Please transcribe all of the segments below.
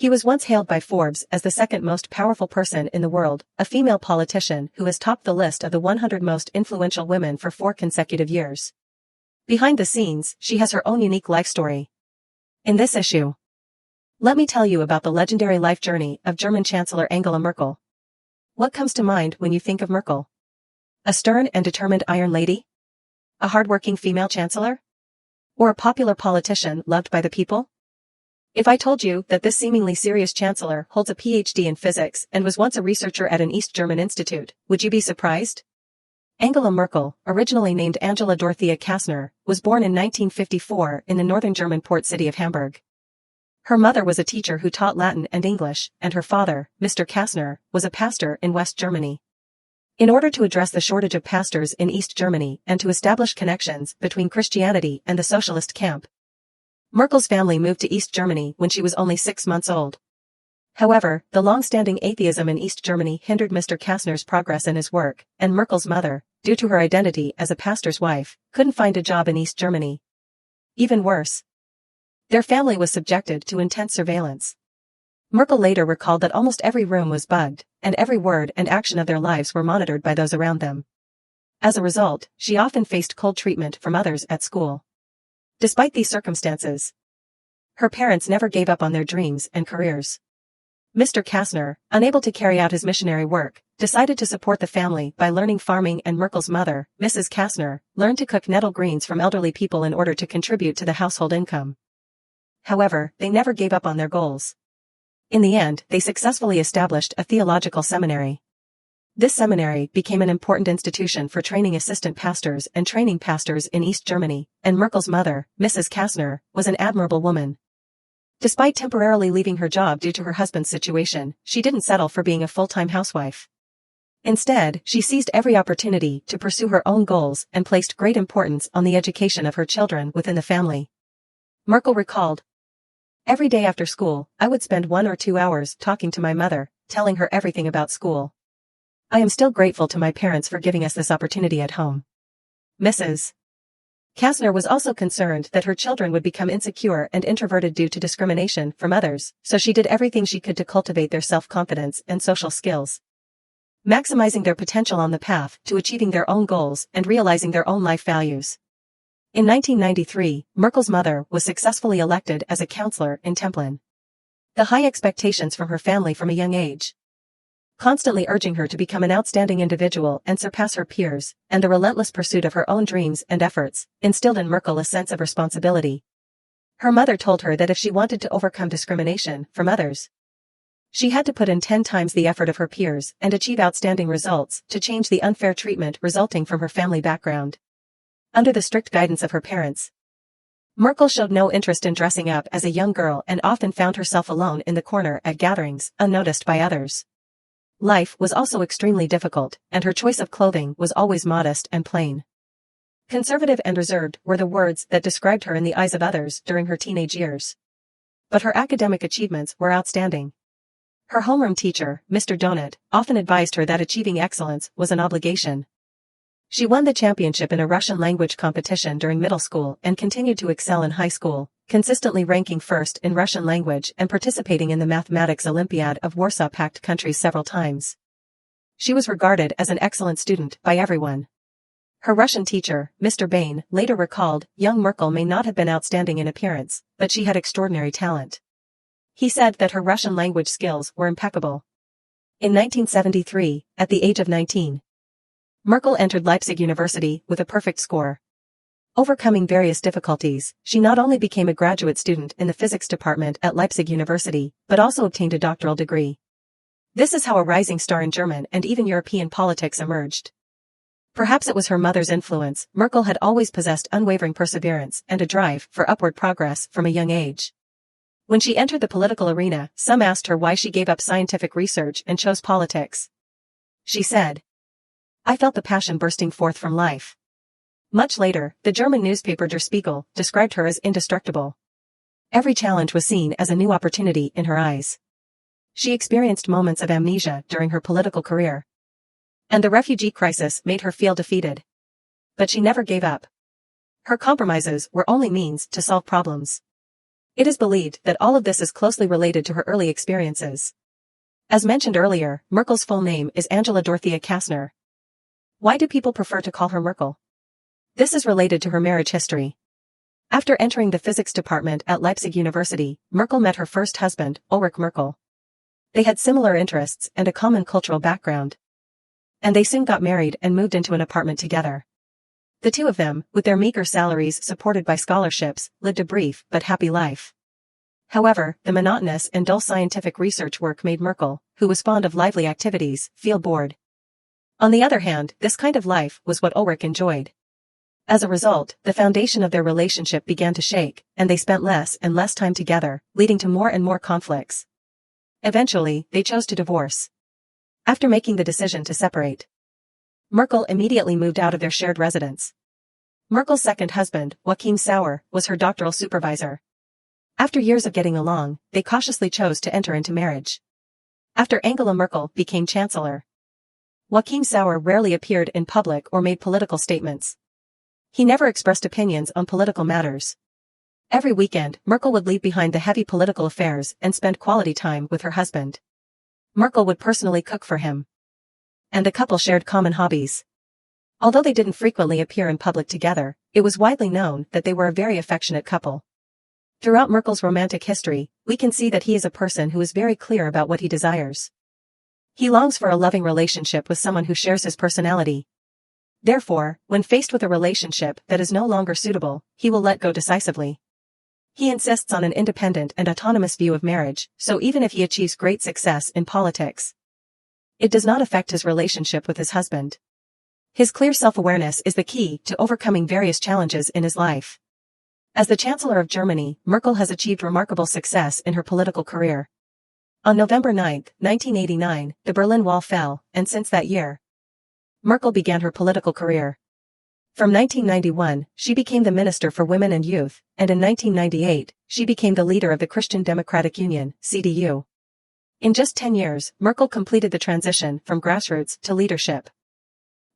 He was once hailed by Forbes as the second most powerful person in the world, a female politician who has topped the list of the 100 most influential women for 4 consecutive years. Behind the scenes, she has her own unique life story. In this issue, let me tell you about the legendary life journey of German Chancellor Angela Merkel. What comes to mind when you think of Merkel? A stern and determined iron lady? A hardworking female chancellor? Or a popular politician loved by the people? If I told you that this seemingly serious chancellor holds a PhD in physics and was once a researcher at an East German institute, would you be surprised? Angela Merkel, originally named Angela Dorothea Kastner, was born in 1954 in the northern German port city of Hamburg. Her mother was a teacher who taught Latin and English, and her father, Mr. Kastner, was a pastor in West Germany. In order to address the shortage of pastors in East Germany and to establish connections between Christianity and the socialist camp, Merkel's family moved to East Germany when she was only 6 months old. However, the long-standing atheism in East Germany hindered Mr. Kastner's progress in his work, and Merkel's mother, due to her identity as a pastor's wife, couldn't find a job in East Germany. Even worse, their family was subjected to intense surveillance. Merkel later recalled that almost every room was bugged, and every word and action of their lives were monitored by those around them. As a result, she often faced cold treatment from others at school. Despite these circumstances, her parents never gave up on their dreams and careers. Mr. Kastner, unable to carry out his missionary work, decided to support the family by learning farming, and Merkel's mother, Mrs. Kastner, learned to cook nettle greens from elderly people in order to contribute to the household income. However, they never gave up on their goals. In the end, they successfully established a theological seminary. This seminary became an important institution for training assistant pastors and training pastors in East Germany, and Merkel's mother, Mrs. Kastner, was an admirable woman. Despite temporarily leaving her job due to her husband's situation, she didn't settle for being a full-time housewife. Instead, she seized every opportunity to pursue her own goals and placed great importance on the education of her children within the family. Merkel recalled, "Every day after school, I would spend 1 or 2 hours talking to my mother, telling her everything about school. I am still grateful to my parents for giving us this opportunity at home." Mrs. Kastner was also concerned that her children would become insecure and introverted due to discrimination from others, so she did everything she could to cultivate their self-confidence and social skills, maximizing their potential on the path to achieving their own goals and realizing their own life values. In 1993, Merkel's mother was successfully elected as a councillor in Templin. The high expectations from her family from a young age, constantly urging her to become an outstanding individual and surpass her peers, and the relentless pursuit of her own dreams and efforts, instilled in Merkel a sense of responsibility. Her mother told her that if she wanted to overcome discrimination from others, she had to put in 10 times the effort of her peers and achieve outstanding results to change the unfair treatment resulting from her family background. Under the strict guidance of her parents, Merkel showed no interest in dressing up as a young girl and often found herself alone in the corner at gatherings, unnoticed by others. Life was also extremely difficult, and her choice of clothing was always modest and plain. Conservative and reserved were the words that described her in the eyes of others during her teenage years. But her academic achievements were outstanding. Her homeroom teacher, Mr. Donat, often advised her that achieving excellence was an obligation. She won the championship in a Russian language competition during middle school and continued to excel in high school, consistently ranking first in Russian language and participating in the Mathematics Olympiad of Warsaw Pact countries several times. She was regarded as an excellent student by everyone. Her Russian teacher, Mr. Bain, later recalled, "Young Merkel may not have been outstanding in appearance, but she had extraordinary talent." He said that her Russian language skills were impeccable. In 1973, at the age of 19, Merkel entered Leipzig University with a perfect score. Overcoming various difficulties, she not only became a graduate student in the physics department at Leipzig University, but also obtained a doctoral degree. This is how a rising star in German and even European politics emerged. Perhaps it was her mother's influence. Merkel had always possessed unwavering perseverance and a drive for upward progress from a young age. When she entered the political arena, some asked her why she gave up scientific research and chose politics. She said, "I felt the passion bursting forth from life." Much later, the German newspaper Der Spiegel described her as indestructible. Every challenge was seen as a new opportunity in her eyes. She experienced moments of amnesia during her political career, and the refugee crisis made her feel defeated. But she never gave up. Her compromises were only means to solve problems. It is believed that all of this is closely related to her early experiences. As mentioned earlier, Merkel's full name is Angela Dorothea Kastner. Why do people prefer to call her Merkel? This is related to her marriage history. After entering the physics department at Leipzig University, Merkel met her first husband, Ulrich Merkel. They had similar interests and a common cultural background. And they soon got married and moved into an apartment together. The two of them, with their meager salaries supported by scholarships, lived a brief but happy life. However, the monotonous and dull scientific research work made Merkel, who was fond of lively activities, feel bored. On the other hand, this kind of life was what Ulrich enjoyed. As a result, the foundation of their relationship began to shake, and they spent less and less time together, leading to more and more conflicts. Eventually, they chose to divorce. After making the decision to separate, Merkel immediately moved out of their shared residence. Merkel's second husband, Joachim Sauer, was her doctoral supervisor. After years of getting along, they cautiously chose to enter into marriage. After Angela Merkel became Chancellor, Joachim Sauer rarely appeared in public or made political statements. He never expressed opinions on political matters. Every weekend, Merkel would leave behind the heavy political affairs and spend quality time with her husband. Merkel would personally cook for him. And the couple shared common hobbies. Although they didn't frequently appear in public together, it was widely known that they were a very affectionate couple. Throughout Merkel's romantic history, we can see that he is a person who is very clear about what he desires. He longs for a loving relationship with someone who shares his personality. Therefore, when faced with a relationship that is no longer suitable, he will let go decisively. He insists on an independent and autonomous view of marriage, so even if he achieves great success in politics, it does not affect his relationship with his husband. His clear self-awareness is the key to overcoming various challenges in his life. As the Chancellor of Germany, Merkel has achieved remarkable success in her political career. On November 9, 1989, the Berlin Wall fell, and since that year, Merkel began her political career. From 1991, she became the Minister for Women and Youth, and in 1998, she became the leader of the Christian Democratic Union, CDU. In just 10 years, Merkel completed the transition from grassroots to leadership.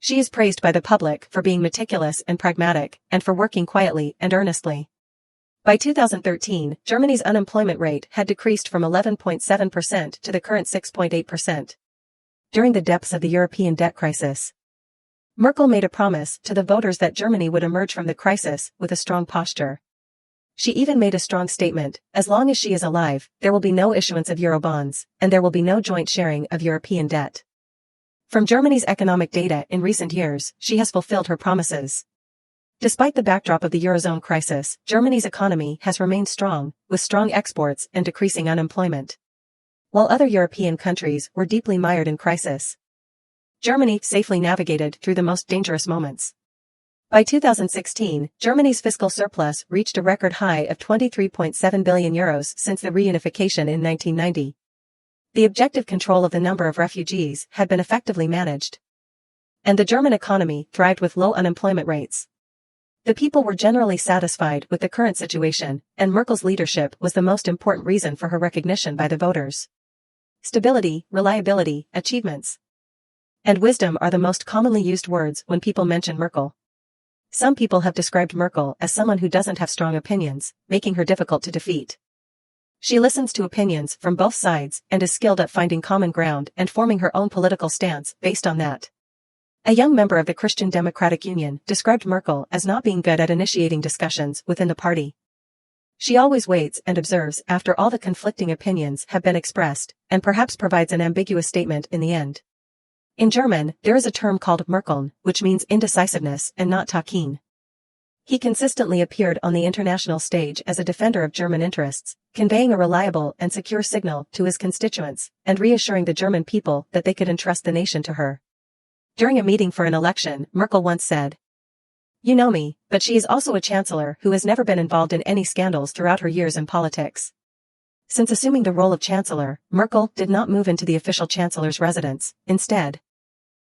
She is praised by the public for being meticulous and pragmatic, and for working quietly and earnestly. By 2013, Germany's unemployment rate had decreased from 11.7% to the current 6.8%. During the depths of the European debt crisis, Merkel made a promise to the voters that Germany would emerge from the crisis with a strong posture. She even made a strong statement: as long as she is alive, there will be no issuance of Eurobonds, and there will be no joint sharing of European debt. From Germany's economic data in recent years, she has fulfilled her promises. Despite the backdrop of the Eurozone crisis, Germany's economy has remained strong, with strong exports and decreasing unemployment. While other European countries were deeply mired in crisis, Germany safely navigated through the most dangerous moments. By 2016, Germany's fiscal surplus reached a record high of 23.7 billion euros since the reunification in 1990. The objective control of the number of refugees had been effectively managed, and the German economy thrived with low unemployment rates. The people were generally satisfied with the current situation, and Merkel's leadership was the most important reason for her recognition by the voters. Stability, reliability, achievements, and wisdom are the most commonly used words when people mention Merkel. Some people have described Merkel as someone who doesn't have strong opinions, making her difficult to defeat. She listens to opinions from both sides and is skilled at finding common ground and forming her own political stance based on that. A young member of the Christian Democratic Union described Merkel as not being good at initiating discussions within the party. She always waits and observes after all the conflicting opinions have been expressed, and perhaps provides an ambiguous statement in the end. In German, there is a term called Merkeln, which means indecisiveness and not Takin. He consistently appeared on the international stage as a defender of German interests, conveying a reliable and secure signal to his constituents, and reassuring the German people that they could entrust the nation to her. During a meeting for an election, Merkel once said, "You know me, but she is also a chancellor who has never been involved in any scandals throughout her years in politics." Since assuming the role of chancellor, Merkel did not move into the official chancellor's residence. Instead,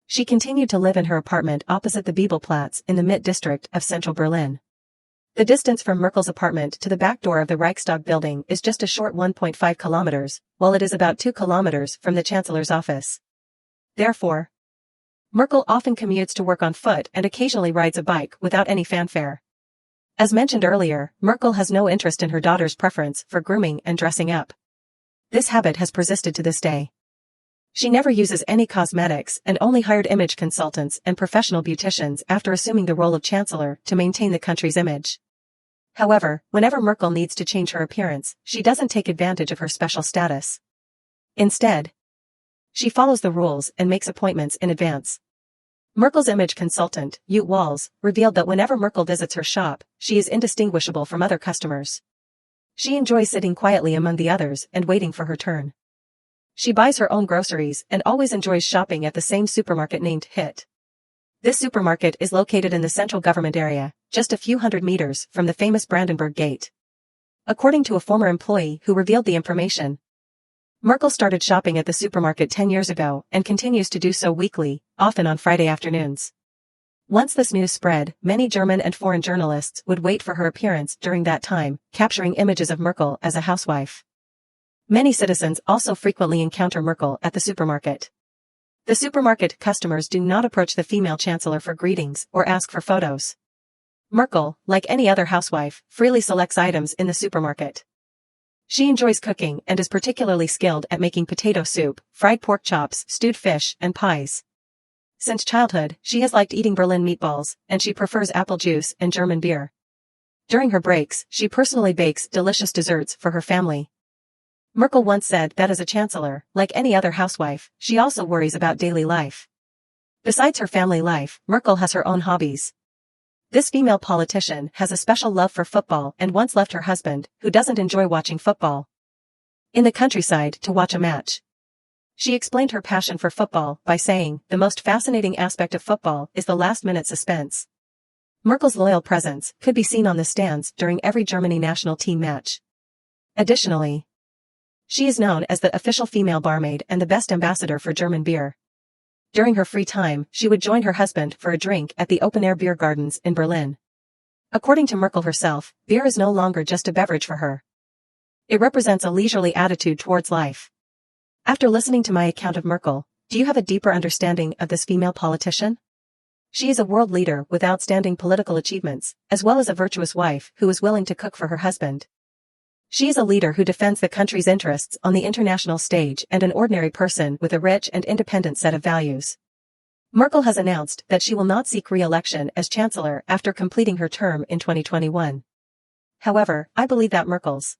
she continued to live in her apartment opposite the Bibelplatz in the Mitte district of central Berlin. The distance from Merkel's apartment to the back door of the Reichstag building is just a short 1.5 kilometers, while it is about 2 kilometers from the chancellor's office. Therefore, Merkel often commutes to work on foot and occasionally rides a bike without any fanfare. As mentioned earlier, Merkel has no interest in her daughter's preference for grooming and dressing up. This habit has persisted to this day. She never uses any cosmetics and only hired image consultants and professional beauticians after assuming the role of Chancellor to maintain the country's image. However, whenever Merkel needs to change her appearance, she doesn't take advantage of her special status. Instead, she follows the rules and makes appointments in advance. Merkel's image consultant, Ute Walls, revealed that whenever Merkel visits her shop, she is indistinguishable from other customers. She enjoys sitting quietly among the others and waiting for her turn. She buys her own groceries and always enjoys shopping at the same supermarket named Hit. This supermarket is located in the central government area, just a few hundred meters from the famous Brandenburg Gate. According to a former employee who revealed the information, Merkel started shopping at the supermarket 10 years ago and continues to do so weekly, often on Friday afternoons. Once this news spread, many German and foreign journalists would wait for her appearance during that time, capturing images of Merkel as a housewife. Many citizens also frequently encounter Merkel at the supermarket. The supermarket customers do not approach the female chancellor for greetings or ask for photos. Merkel, like any other housewife, freely selects items in the supermarket. She enjoys cooking and is particularly skilled at making potato soup, fried pork chops, stewed fish, and pies. Since childhood, she has liked eating Berlin meatballs, and she prefers apple juice and German beer. During her breaks, she personally bakes delicious desserts for her family. Merkel once said that as a chancellor, like any other housewife, she also worries about daily life. Besides her family life, Merkel has her own hobbies. This female politician has a special love for football and once left her husband, who doesn't enjoy watching football, in the countryside to watch a match. She explained her passion for football by saying, "The most fascinating aspect of football is the last-minute suspense." Merkel's loyal presence could be seen on the stands during every Germany national team match. Additionally, she is known as the official female barmaid and the best ambassador for German beer. During her free time, she would join her husband for a drink at the open-air beer gardens in Berlin. According to Merkel herself, beer is no longer just a beverage for her. It represents a leisurely attitude towards life. After listening to my account of Merkel, do you have a deeper understanding of this female politician? She is a world leader with outstanding political achievements, as well as a virtuous wife who is willing to cook for her husband. She is a leader who defends the country's interests on the international stage and an ordinary person with a rich and independent set of values. Merkel has announced that she will not seek re-election as chancellor after completing her term in 2021. However, I believe that Merkel's